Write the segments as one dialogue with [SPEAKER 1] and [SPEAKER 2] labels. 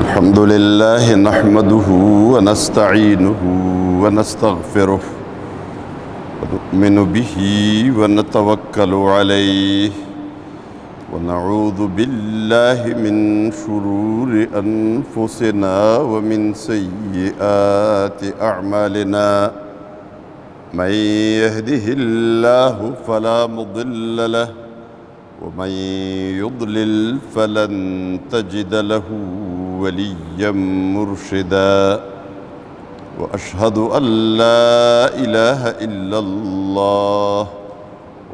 [SPEAKER 1] الحمد لله نحمده ونستعينه ونستغفره ونؤمن به ونتوكل عليه ونعوذ بالله من شرور أنفسنا ومن سيئات أعمالنا من يهده الله فلا مضل له ومن يضلل فلن تجد له وليا مرشدا وأشهد أن لا إله إلا الله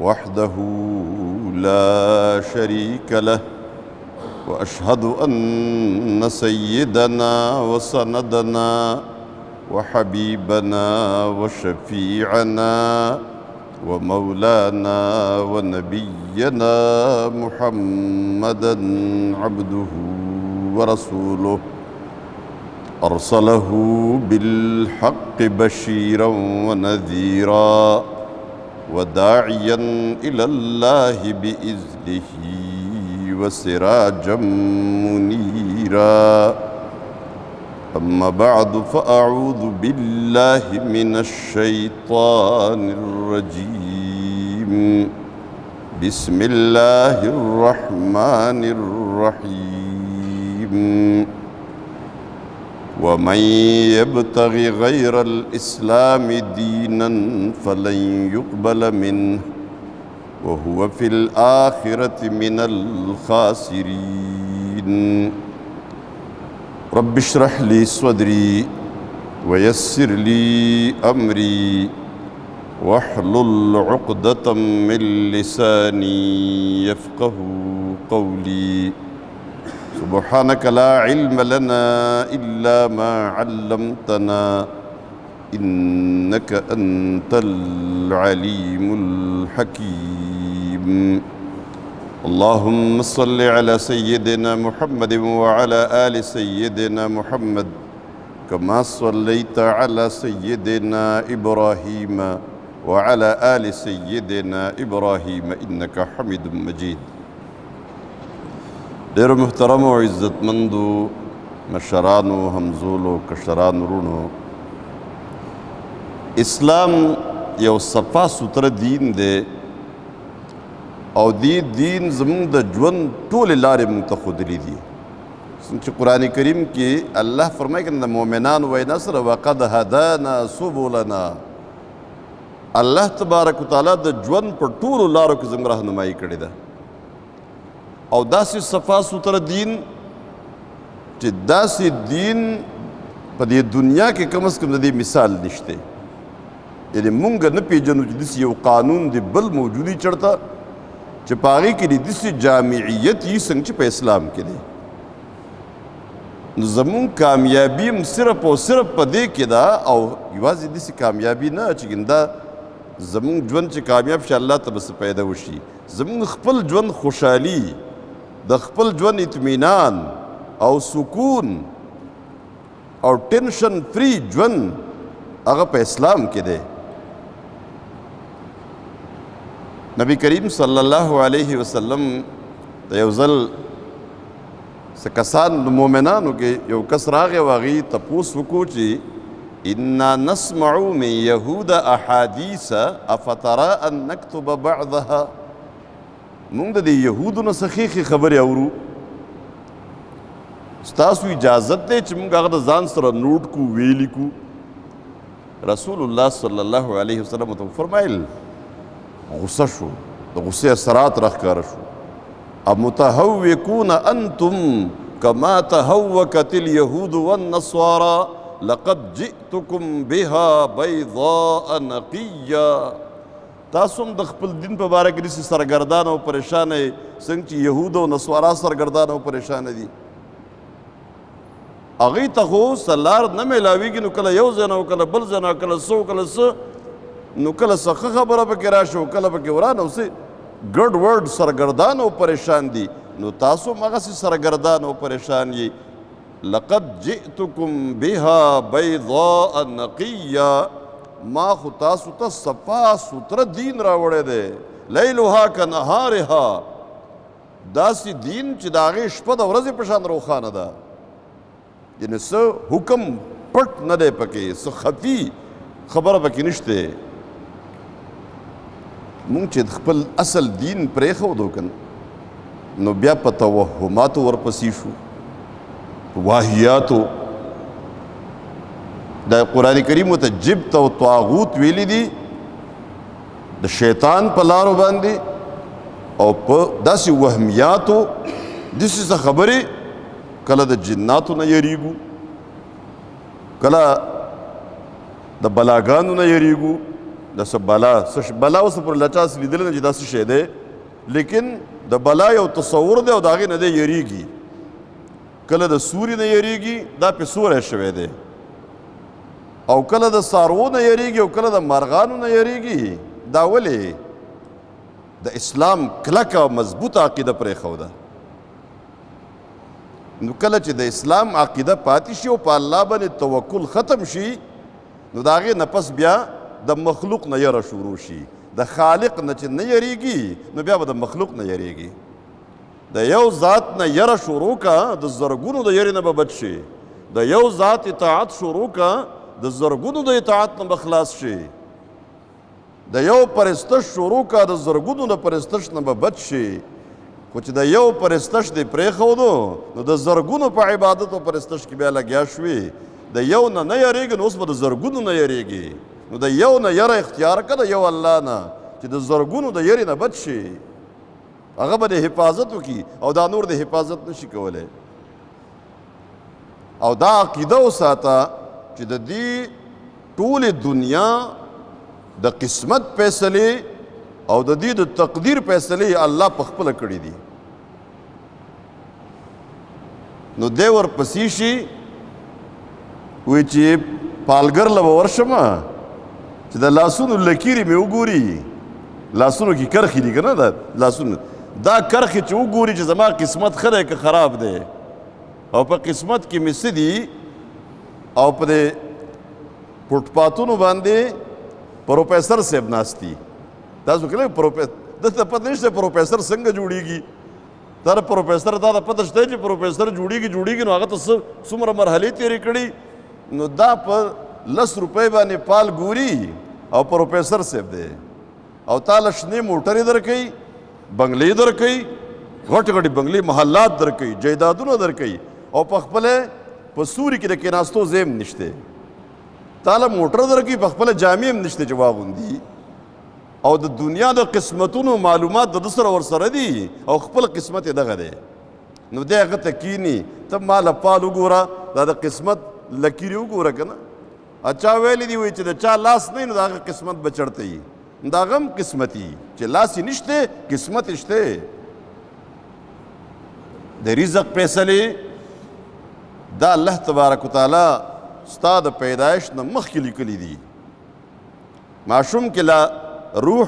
[SPEAKER 1] وحده لا شريك له وأشهد أن سيدنا وسندنا وحبيبنا وشفيعنا ومولانا ونبينا محمدا عبده ورسوله أرسله بالحق بشيرا ونذيرا وداعيا إلى الله بإذنه وسراجا منيرا أما بعد فأعوذ بالله من الشيطان الرجيم بسم الله الرحمن الرحيم ومن يبتغ غير الإسلام دينا فلن يقبل منه وهو في الآخرة من الخاسرين رب اشرح لي صدري ويسر لي أمري واحلل عقدة من لساني يفقه قولي سبحانك لا علم لنا إلا ما علمتنا إنك أنت العليم الحكيم اللهم صل على سيدنا محمد وعلى آل سيدنا محمد كما صليت على سيدنا إبراهيم وعلى آل سيدنا إبراهيم إنك حميد مجيد ډېر محترم او عزتمندو مشرانو همزولو کشرانو رونو اسلام یو صفا سوتره دین دی او دین زمونږ د ژوند ټولې لارې مونږ ته ښودلي دي چې قرآن کریم کې الله فرمایي که د مؤمنانو وینا سره وقد هدانا سبلنا الله تبارک وتعالی د ژوند په ټولو لارو کې زموږ رهنمایي کړې ده او داسې صفا سوتره دین چې داسې دین په دې دنیا کې کم از کم د دې مثال نشته یعنې مونږ نه پیژنو چې داسې یو قانون دی بل موجودي چړته چې په هغې کې د داسې جامعیت یي څنګه چې په اسلام کې دی نو زمونږ کامیابي هم صرف او صرف په دې کې ده او یوازې داسې کامیابي نه چې دا زمونږ ژوند چې کامیاب شي الله ته به څه پیدا وشي زمونږ خپل ژوند خوشحالي د خپل ژوند اطمینان او سکون او ټینشن فری ژوند هغه په اسلام کې دی نبی کریم صلی الله علیه وسلم د یو ځل څه کسان د مؤمنانو کې یو کس راغی او هغې تپوس وکړو چې انا نسمع من یهود احادیث افترا ان نکتب بعضها مونږ د دې یهودو نه څه ښې خبرې اورو ستاسو اجازت دی چې مونږ هغه د ځان سره نوټ کو ویلي کو رسول الله صلی الله علیه وسلم ته فرمایل غصه شو د غصې اثرات راښکاره شو امتهوکون انتم کما تهوکت اليهود والنصارى لقد جئتكم بها بيضاء نقيا تاسو هم د خپل دین په باره کې داسې سرګردان او پریشانه یې څنګه چې یهود او نصارا سرګردان او پریشانه دي هغې ته خو سلار نه میلاویږي نو کله یو ځای نه کله بل ځای نه کله څه کله څه نو کله څه ښه خبره پکې راشي او کله پکې ورانه اوسې ګډ وډ سرګردان او پریشان دي نو تاسو هم هغسې سرګردان او پریشان یې لقد جئتكم بها بيضاء نقيا ما خو تاسو ته صفا سوتره دین راوړی دی لیلها که نهارها داسې دین چې د هغې شپه د ورځې په شان روښانه ده، یعنې څه حکم پټ نه دی پکې، څه خفي خبره پکې نشته. مونږ چې خپل اصل دین پرېښودو که نو بیا په توهماتو ورپسې شو، په واهیاتو. د قرآن کریم ته جبت او طاغوت ویلی دي د شیطان په لارو باندې، او په داسې وهمیاتو داسې څه خبرې، کله د جناتو نه یریږو، کله د بلاګانو نه یریږو. د څه بلا اوس پر لچاس لیدلی نه چې دا څه شی دی، لیکن د بلا یو تصور دی او د هغې نه دی یریږي. کله د سوري نه یریږي، دا پې سوری شوی دی، او کله د څاروو نه یریږي او کله د مرغانو نه یریږي. دا ولې؟ د اسلام کلکه او مضبوطه عقیده پرېښوده. نو کله چې د اسلام عقیده پاتې شي او په الله باندې توکل ختم شي، نو د هغې نه پس بیا د مخلوق نه یره شروع شي. د خالق نه چې نه یریږي، نو بیا به د مخلوق نه یریږي. د یو ذات نه یره شروع کا، د زرګونو د یرې نه به بچ شي. د یو ذات اطاعت شروع کا، د زرګونو د اطاعت نه به خلاص شي. د یو پرستش شروع کا، د زرګونو د پرستش نه به بچ شي. خو چې د یو پرستش دې پرېښودو، نو د زرګونو په عبادت او پرستش کې بیا لګیا شوې. د یو نه نه یریږي، نو اوس به د زرګونو نه یریږي. نو د یو نه یره اختیار کړه، د یو الله نه، چې د زرګونو د یرې نه بچ شي. هغه به د حفاظت وکړي، او دا نور د حفاظت نشي کولی. او دا عقیده وساته چې د دې ټولې دنیا د قسمت فیصلې او د دې د تقدیر فیصلې الله په خپله کړي دي. نو دی ورپسې شي، وایي چې پالګر له به ورشمه چې د لاسونو لکیرې مې وګوري. لاسونو کې کرښې دي که نه، دا لاسونو دا کرښې چې وګوري چې زما قسمت ښه دی که خراب دی، او په قسمت کې مې څه دي. او په دې فوټپاتونو باندې پروفیسر صاحب ناست دي. تاسو کله دته پته نشته پروفیسر څنګه جوړیږي؟ دا پروفیسر تا ته پته شته چې پروفیسر جوړیږي، نو هغه ته څومره مرحلې تېرې کړي. نو دا په 10 روپۍ باندې پال ګوري، او پروفیسر صاحب دی، او تاله شنې موټرې درکوي، بنګلې درکوي، غټې غټې بنګلې محلات درکوي، جایدادونه درکوي، او په خپله په سوري کې د کېناستو ځای هم نشته. تاله موټر درکوي، په خپله جامې هم نشته چې واغوندي. او د دنیا د قسمتونو معلومات د ده سره ورسره دي، او خپل قسمت یې دغه دی. نو دی هغه ته کیني، ته ما له پال وګوره، دا د قسمت لکیرې وګوره که نه. اچا ویلی دي، وایي چې د چا لاس نه وي، نو د هغه قسمت به چړته وي. د هغه هم قسمت وي چې لاس یې نشته، قسمت یې شته. د رزق فیصلې دا الله تبارک وتعالی ستا د پیدایش نه مخکې لیکلي دي. ماشوم کې لا روح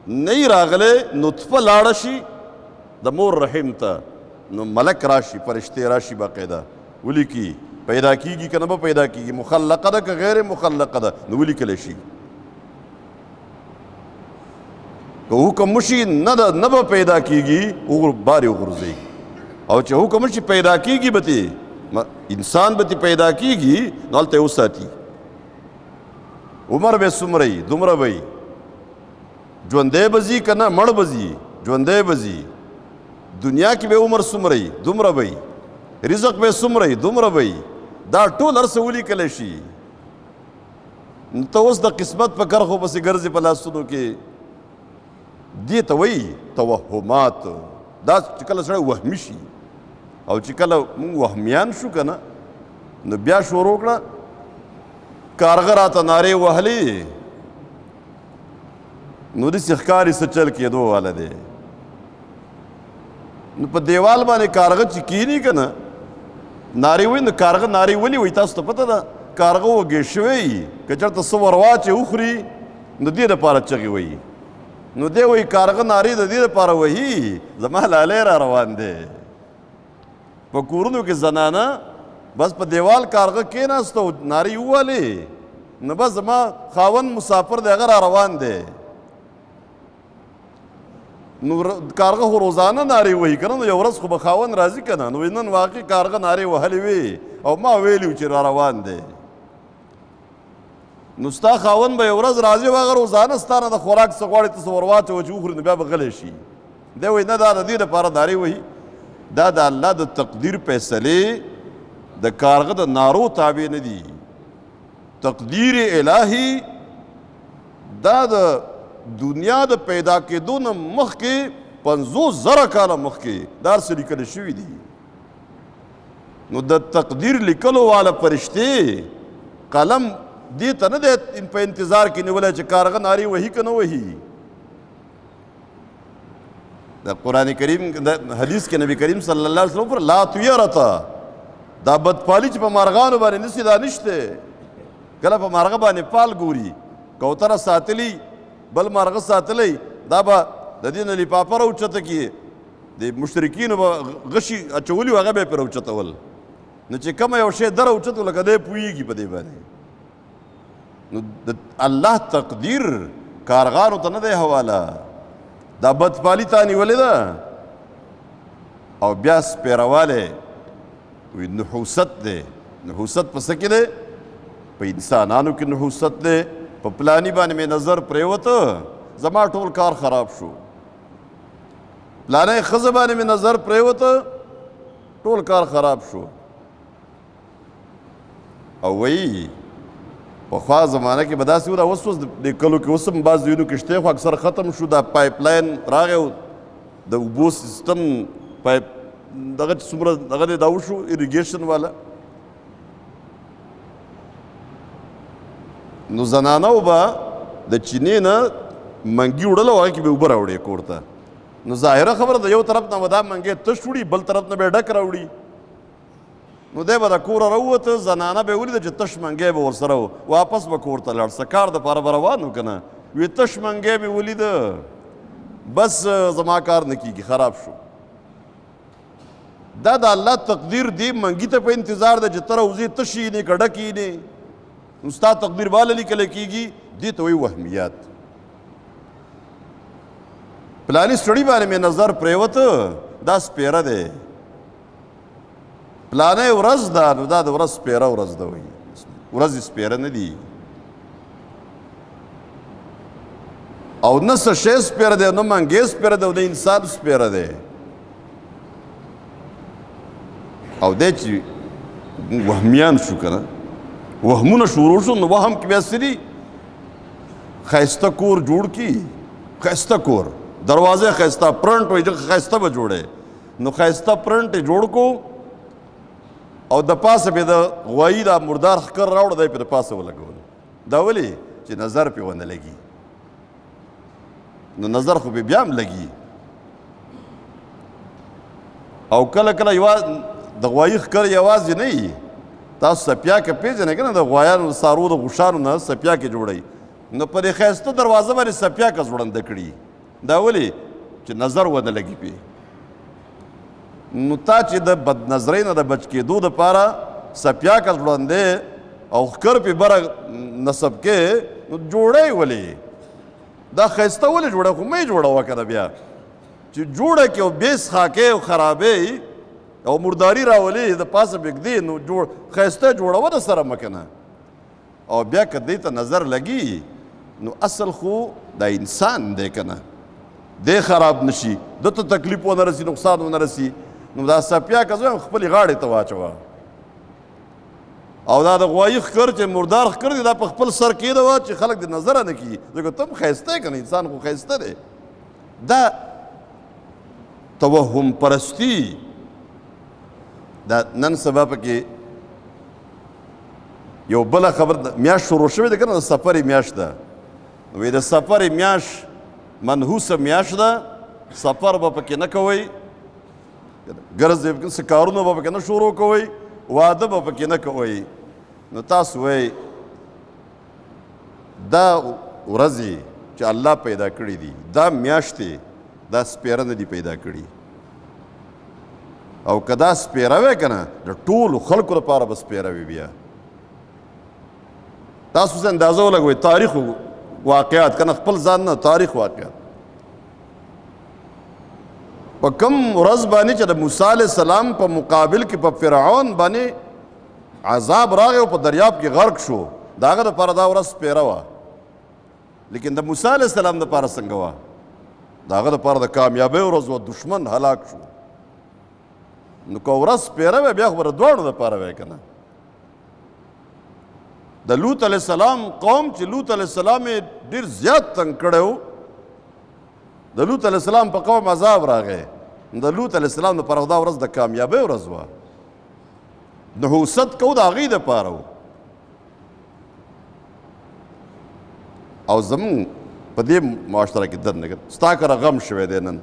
[SPEAKER 1] نه راغلی، نطفه لاړه شي د مور رحم ته، نو ملک راشي، فرشتې راشي، باقاعده ولیکي پیدا کیږي که نه به پیدا کیږي، مخلقه ده که غیر مخلقه ده، نو ولیکلی شي. که حکم وشي نه به پیدا کیږي، بارې وغورځوي. او چې حکم وشي پیدا کیږي به تی انسان به تی پیدا کیږي، نو هلته یې وساتي. عمر به څومره وي دومره به وي، ژوندی به ځي که نه مړ به ځي، ژوندی به ځي. دنیا کې به عمر څومره وي دومره به وي، رزق به څومره وي دومره به وي. دا ټول هر څه ولیکلی شي. نو ته اوس د قسمت په کرښو پسې ګرځې په لاسونو کې. دې ته وایي توهمات. دا چې کله سړی وهمي شي، او چې کله موږ وهمیان شو که نه، نو بیا شروع کړه کارغه راته نارې وهلې، نو داسې ښکاري څه چل کېدو والا دی. نو په دیوال باندې کارغه چې کینی که نه، نارې وایي. نو کارغه نارې ولې وایي؟ تاسو ته پته ده کارغه وږی شوی وي، که چېرته څه ور واچې وخوري، نو دې دپاره چغې وایي. نو دی وایي کارغه نارې د دې دپاره وهي زما لالی را روان دی. په کورونو کې زنانه بس په دیوال کارغه کېناسته او نارې ووهلې، نو بس زما خاوند مسافر دی، هغه را روان دی. نو کارغه خو روزانه نارې وهي که نه، نو یو ورځ خو به خاوند راځي که نه. نو نن واقع کارغه نارې وهلې وې او ما ویلي و چې را روان دی. نو ستا خاوند به یو ورځ راځي او هغه روزانه ستا نه د خوراک څه غواړي، ته څه ور واچوه چې وخوري، نو بیا به غلی شي. دی وایي نه، دا د دې لپاره نارې وهي، دا د الله د تقدیر فیصلې د کارغه د نارو تابع نه دي. تقدیر الهي دا د دنیا د پیدا کېدو نه مخکې 50,000 کاله مخکې دا هر څه لیکل شوي دي. نو د تقدیر لیکلو والا فرشتې قلم دې ته نه دی په انتظار کې نیولی چې کارغه نارې وهي که نه وهي. د قرآن کریم د حدیث کې نبی کریم صلی الله علیه وسلم پر لا طیرته، دا بدپالي چې په مارغانو باندې نسي دا نشته. کله په مارغه باندې پال ګوري، کوتره ساتلی بل مارغه ساتلی، دا به د دې نه لفافه راوچته کړي، د مشرکینو به غشي اچولي و هغه به یې پرې راوچتول. نو چې کومه یو شی در راوچتو لکه دی پوهېږي په دې باندې. نو د الله تقدیر کارغانو ته نه دی حواله، دا بدپالي تا نیولې ده. او بیا سپیروالی وی نحوست دی. نحوست په څه کې دی؟ په انسانانو کې نحوست دی. په پلانی باندې مې نظر پرېوته، زما ټول کار خراب شو. پلانی ښځه باندې مې نظر پرېوته، ټول کار خراب شو. او وایي پخوا زمانه کې به داسې و، دا اوس د کلو کې اوس هم بعض ځایونو کې شته، خو اکثر ختم شو. دا پایپ لاین راغی او د اوبو سیستم پایپ دغه چې څومره دغه دی دا وشو اریګیشن والا. نو زنانو به د چینې نه منګي وړله او هغې کې به اوبه راوړې کور ته. نو ظاهره خبره د یو طرف نه به دا منګی تش وړي، بل طرف نه به یې ډک راوړي. نو دی به د کوره راووته، زنانه به یې ولیده چې تش منګی به ورسره و، واپس به کور ته لاړ. څه کار دپاره به روان و که نه، وی تش منګی مې ولیده، بس زما کار نه کېږي، خراب شو. دا د الله تقدیر دی منګي ته په انتظار ده چې ته راوځې تش یې نه که ډک یې نه. نو ستا تقدیر بالا لیکلی کېږي، دې ته وایي وهمیات. پلاني سړي باندې مې نظر پرېوته، دا سپیره دی. پلانی ورځ ده، نو دا د ورځ سپیره ورځ ده وایي، ورځې سپیره نه دي. او نه څه شی سپیره دی، نه منګی سپیره دی، او نه انسان سپیره دی. او دی چې وهمیان شو که نه، وهمونه شروع شو. نو وهم کې بیا څه دي؟ ښایسته کور جوړ کړي، ښایسته کور، دروازې ښایسته، پرنټ وایي ښایسته به جوړی. نو ښایسته پرنټ یې جوړ کو او د پاسه به د غوایي دا مردار ښکر راوړه، دی پې د پاسه ولګول. دا ولې؟ چې نظر پې ونه لګي. نو نظر خو بیا هم لګي. او کله کله د غوایي ښکر یوازې نه وي، تاسو سپیاکه پېژنئ که نه، د غوایانو د څارو د غوښانو نه سپیاکې جوړوي. نو په دې ښایسته دروازه باندې سپیاکه ځوړنده کړي. دا ولې؟ چې نظر ونه لګي پې. نو تا چې د بدنظرۍ نه د بچ کېدو دپاره سپیاکه ځوړندې او ښکر پې بره نصب کې، نو جوړی ولې؟ دا ښایسته ولې جوړه؟ خو مه یې جوړوه که نه بیا. چې جوړه کې او بیس خاکې او خرابې او مرداري راولي د پاسه بګدي، نو جوړ ښایسته جوړوه د سره مه که نه. او بیا که دې ته نظر لګي، نو اصل خو دا انسان دی که نه، دی خراب نشي، ده ته تکلیف ونه رسي، نقصان ونه رسي. نو دا سپیا که زه خپلې غاړې ته واچوه. او دا د غوایي ښکر چې مردار ښکر دی، دا په خپل سر کېږدوه چې خلک د نظره نه کړي، ځکه ته هم ښایسته یې که نه، انسان خو ښایسته دی. دا توهم پرستي. دا نن سبا پکې یو بله خبر میاشت شروع شوې ده که نه، د سفرې میاشت ده. وایي د سفرې میاشت منحوسه میاشت ده، سفر به پکې نه کوئ، ګرځې څه کارونه به پکې نه شروع کوئ، واده به پکې نه کوئ. نو تاسو وایئ دا ورځې چې الله پیدا کړي دي، دا میاشتې، دا سپیره نه دي پیدا کړي. او که دا سپیره وی که نه، د ټولو خلکو لپاره به سپیره وي. بیا تاسو څه اندازه ولګوئ، تاریخ واقعات که نه، خپل ځان نه، تاریخ واقعات. په کم ورځ باندې چې د موسی علیه السلام په مقابل کې په فرعون باندې عذاب راغی او په دریاب کې غرق شو، د هغه دپاره دا ورځ سپېره وه. لیکن د موسی علیه السلام دپاره څنګه وه؟ د هغه دپاره د کامیابۍ ورځ وه، دشمن هلاک شو. نو که ورځ سپېره وی بیا خو به د دواړو دپاره وی که نه. د لوط علیه السلام قوم چې لوط علیه السلام یې ډېر زیات تنګ کړی و، د لوط علیه السلام په قوم عذاب راغی، د لوط علیه السلام دپاره دا ورځ د کامیابۍ ورځ وه. نحوست کو د هغې دپاره و. او زمونږ په دې معاشره کې درنه ستا کره غم شوی دی، نن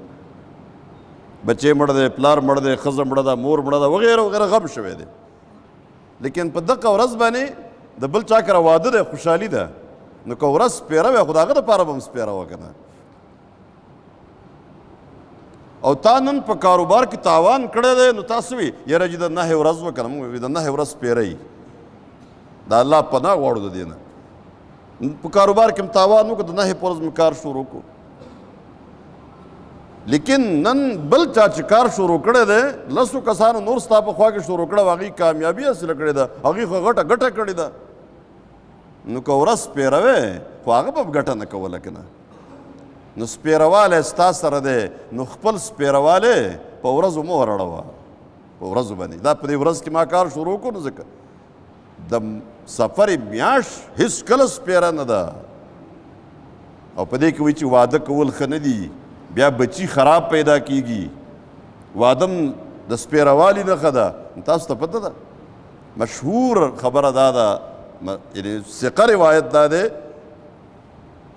[SPEAKER 1] بچې مړه دی، پلار مړه دی، ښځه مړه ده، مور مړه ده، وغیره وغیره غم شوی دی. لیکن په دغه ورځ باندې د بل چا کره واده دی، خوشحالي ده. نو که ورځ سپېره وی خو د هغه دپاره به هم سپېره وه که نه. او تا نن په کاروبار کې تاوان کړی دی، نو تاسو وی یاره چې د نهې ورځ وه که نه، موږ د نهې ورځ سپېره یي، د الله پناه غواړو د دې نه. په کاروبار کې هم تاوان وکړو، د نهې په ورځ مې کار شروع کړو. لیکن نن بل چا چې کار شروع کړی دی، لسو کسانو نور ستا په خوا کې شروع کړی و، هغوی کامیابي حاصله کړې ده، هغوی خو غټه ګټه کړې ده. نو که ورځ سپېره وی خو هغه به ګټه نه کوله که نه. نو سپېروالی ستا سره دی، نو خپل سپېروالی په ورځو مه ورړوه، په ورځو باندې. دا په دې ورځ کې ما کار شروع کړو، نو ځکه د سفر میاشت هېڅ کله سپېره نه ده. او په دې کې وایي چې واده کول ښه نه دي، بیا بچی خراب پیدا کیږي. وادم د سپېروالي نښه ده. تاسو ته پته ده مشهور خبره دا ده، یعنې ثقه روایت دا دی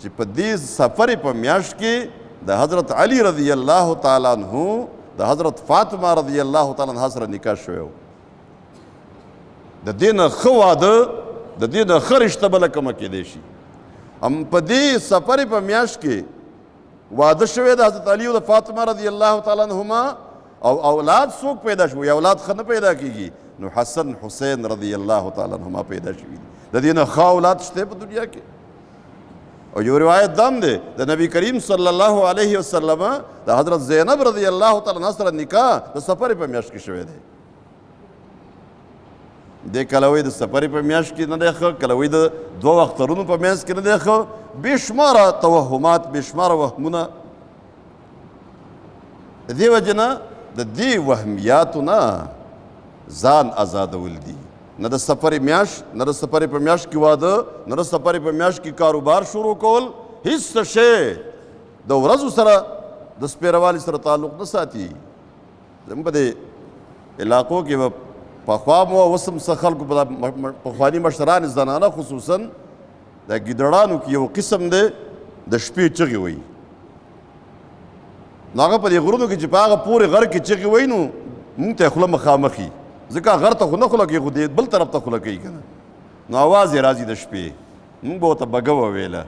[SPEAKER 1] چې په دې سفر په میاشت کې د حضرت علي رضی الله تعالی عنه د حضرت فاطمه رضی الله تعالی عنها سره نکاح شوی و. د دې نه ښه واده، د دې نه ښه رشته بله کومه کیدی شي. هم په دې سفر په میاشت کې واده شوی د حضرت علي او د فاطمه رضی الله تعالی عنهما، او اولاد څوک پیدا شوی؟ اولاد ښه نه پیدا کیږي، نو حسن حسین رضی الله تعالی عنهما پیدا شوي دي. د دې نه ښه اولاد شته په دنیا کې. او یو روایت دام دی د نبی کریم صلی الله علیه وسلم د حضرت زینب رضی الله تعالی عنها سره نکاح د سفر په میاشت کې شوی دی. دې کله وایي د سفر په میاشت کې نه دی ښه، کله وایي د دوه اخترونو په میاشت کې نه دی ښه. بې شماره توهمات، بې شماره وهمونه. د دې وجې نه د دې وهمیاتو نه ځان ازادول دي. نه د سفر میاشت، نه د سفر په میاشت کې واده، نه د سفر په میاشت کې کاروبار شروع کول، هیڅ شی د ورځو سره د سپېروالي سره تعلق نه ساتي. زموږ په دې علاقو کې به پخوا مو اوس هم څه خلکو پخواني مشران زنانه خصوصا د ګیدړانو کې یو قسم دی د شپې چغې وایي. نو هغه په دې غرونو کې چې په هغه پورې غر کې چغې وایي، نو مونږ ته یې خوله مخامخ وي، ځکه غر ته خو نه خوله کوي، خو دې بل طرف ته خوله کوي که نه. نو اواز یې راځي د شپې. مونږ به ورته بګوه ویله،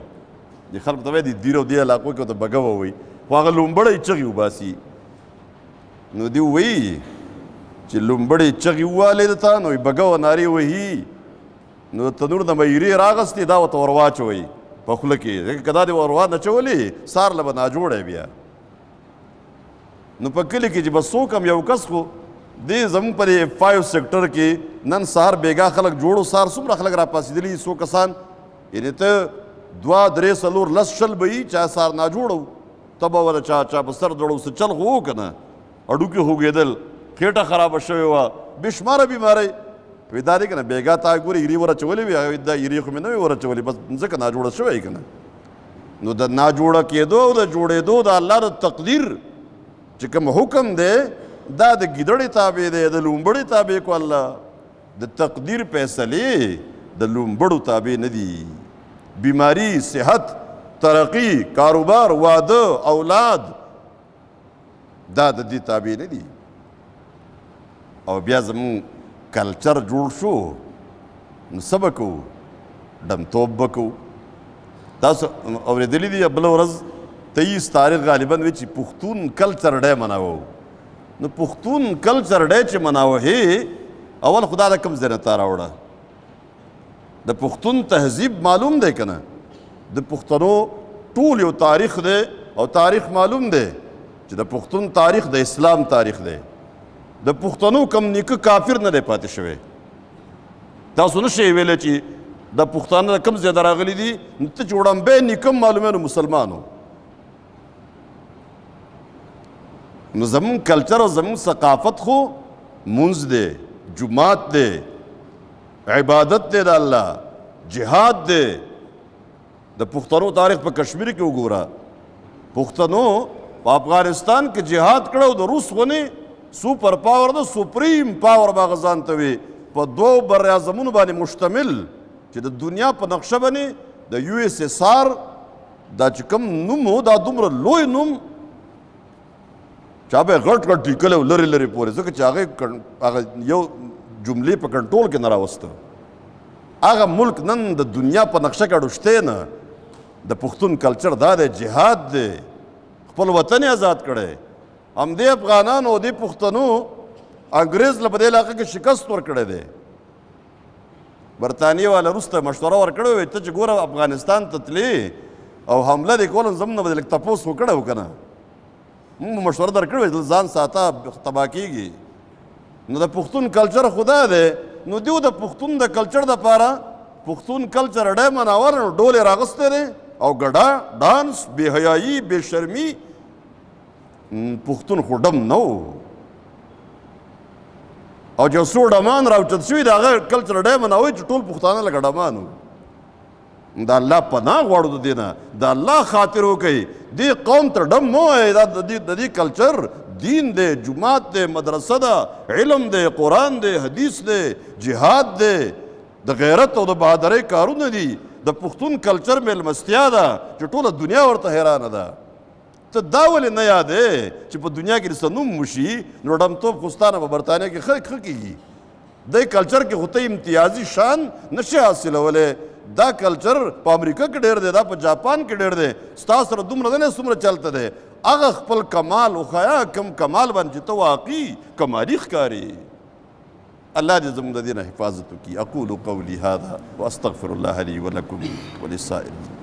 [SPEAKER 1] دې خلکو ته وایي د دیرو دې علاقو کې ورته بګوه وایي، خو هغه لومبړی چغې وباسي. نو دې وایي چې لومبړې چغې ووالې ده ته، نو بګوه نارې وهي، نو تنور د مایرې راغستې دا ورته ور واچوئ په خوله کې، ځکه که دا دې ور وانچولې سار له به ناجوړی بیا. نو په کلي کې چې به څوک هم یو کس خو دې زموږ په دې 5 سیکټر کې نن سهار بیګا خلک جوړو، سهار څومره خلک را پاڅېدلي، څو کسان، یعنې ته 2 3 4 10 شل به وي چا سهار ناجوړه و، ته به وله چا په سر دوړو، څه چل خو و که نه، هډوکي خوږېدل، خېټه خرابه شوې وه، بې شماره بیمارۍ. وایي دا دی که نه بیګا تا ګورې ایرې ورچولې وي، هغه دا ایرې خو مې نه وي ورچولې، بس ځکه ناجوړه شوی که نه. نو د ناجوړه کېدو او د جوړېدو د الله د تقدیر چې کوم حکم دی دا د ګیدړې تابع دی، د لومبړې تابع کو الله. د تقدیر فیصلې د لومبړو تابع نه دي. بیماری، صحت، ترقی، کاروبار، واده، اولاد دا د دې تابع نه دي. او بیا زموږ کلچر جوړ شو، نو څه به کوو؟ ډمتوب به کوو. تاسو اورېدلي دي بله ورځ 23 تاریخ غالبا وی چې پښتون کلچر ډے مناوه. نو پښتون کلچر ډے چې مناوه، اول خدا د کوم ځای نه تا راوړه؟ د پښتون تهذیب معلوم دی که نه؟ د پښتنو ټول یو تاریخ دی او تاریخ معلوم دی. چې د پښتون تاریخ د اسلام تاریخ دی. د پښتنو کم نیکه کافر نه دی پاتې شوی. تاسو نه شئ ویلی چې د پښتانه کم زیاده راغلي دي نو ته چې وړاندې نیکه معلومه نو مسلمانو. نو زمون کلچر او زمون ثقافت خو منځ دی، جماعت دی، عبادت دی د الله، جهاد دی. د پښتنو تاریخ په کشمیر کې وګوره، پښتنو په افغانستان کې جهاد کړو د روس غونې سوپر پاور د سپریم پاور به ځان ته وي په دوو بر اعظمونو باندې مشتمل چې د دنیا په نقشه باندې د یو ایس ایس آر دا چې کوم نوم و دا دومره لوی نوم چا به غټ غټ لیکلی و لرې لرې پورې ځکه چې هغه یو جملې په کنټرول کې نه راوسته. هغه ملک نن د دنیا په نقشه کې اډوشتی نه. د پښتون کلچر دا دی، جهاد دی، خپل وطن یې آزاد کړی. همدې افغانانو او دې پښتنو انګریز له په دې علاقه کې شکست ورکړی دی. برطانیې والا وروسته مشوره ورکړې وې ته چې ګوره افغانستان ته تلې او حمله دې کوله زموږ نه به لږ تپوس وکړی و که نه، موږ مشوره درکړې وې ځان ساته تباه کېږي. نو د پښتون کلچر خدا دی. نو دیو د پښتون د کلچر دپاره پښتون کلچر ډی مناور نو ډول یې راغستی دی او ګډا ډانس بې حیایي بې شرمي. پښتون خو ډم نه و او چې څو ډمان راوچت شوي د هغه کلچر ډی مناوئ چې ټول پښتانه لکه ډمان وو. د الله پناه غواړو د دې نه، د الله خاطر وکئ. دې قوم ته ډم مه وایئ. دا د دې کلچر دین دی، جماعت دی، مدرسه ده، علم دی، قرآن دی، حدیث دی، جهاد دی، د غیرت او د بهادرۍ کارونه دي. د پښتون کلچر میلمستیا ده چې ټوله دنیا ورته حیرانه ده. ته دا ولې نه یادې چې په دنیا کې دې څه نوم وشي نو ډمتوب خو ستا نه په برطانیه کې ښه کېږي. دې کلچر کې خو ته امتیازي شان نشي حاصلولی. دا کلچر په امریکا کې ډېر دی، دا په جاپان کې ډېر دی. ستا سره دومره نه څومره چلته دی. هغه خپل کمال وښایه، کم کمال باندې چې ته واقعي کمالي ښکاري. الله دې زموږ د دې نه حفاظت وکړي. اقول قولي هذا واستغفر الله لي ولكم وللسائر.